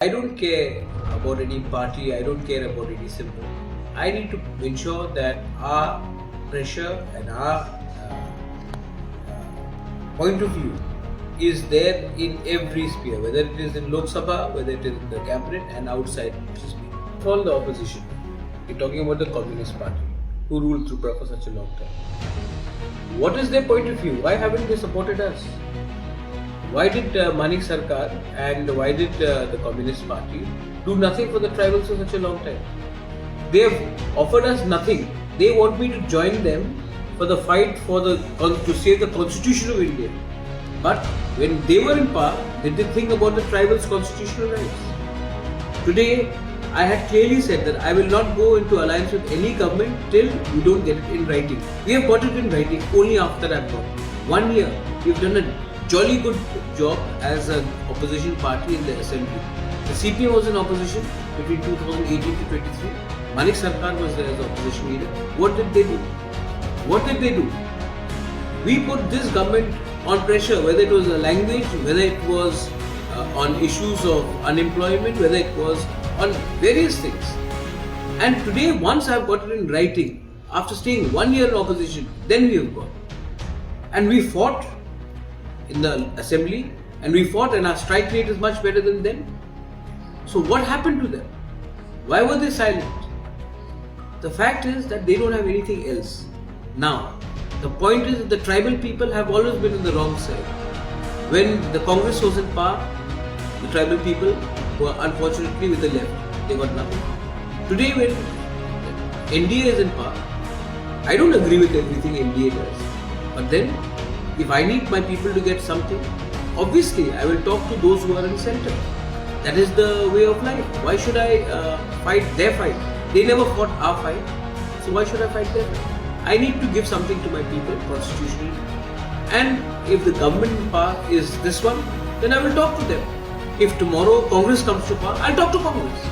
I don't care about any party, I don't care about any symbol. I need to ensure that our pressure and our point of view is there in every sphere, whether it is in Lok Sabha, whether it is in the cabinet and outside. For all the opposition, we're talking about the Communist Party who ruled Tiprasa for such a long time. What is their point of view? Why haven't they supported us? Why did Manik Sarkar and why did the Communist Party do nothing for the tribals for such a long time? They have offered us nothing. They want me to join them for the fight for to save the Constitution of India. But when they were in power, they did think about the tribals' constitutional rights. Today, I had clearly said that I will not go into alliance with any government till we don't get it in writing. We have got it in writing only after I've gone. 1 year, we've done a jolly good job as an opposition party in the assembly. The CPM was in opposition between 2018 to 23. Manik Sarkar was there as opposition leader. What did they do? What did they do? We put this government on pressure, whether it was a language, whether it was on issues of unemployment, whether it was on various things. And today, once I've got it in writing, after staying 1 year in opposition, then we have got. And we fought in the assembly, and we fought, and our strike rate is much better than them. So what happened to them? Why were they silent? The fact is that they don't have anything else. Now, the point is that the tribal people have always been on the wrong side. When the Congress was in power, the tribal people were unfortunately with the left. They got nothing. Today when NDA is in power, I don't agree with everything NDA does. But then, if I need my people to get something, obviously I will talk to those who are in center. That is the way of life. Why should I fight their fight? They never fought our fight, so why should I fight their fight? I need to give something to my people constitutionally. And if the government in power is this one, then I will talk to them. If tomorrow Congress comes to power, I'll talk to Congress.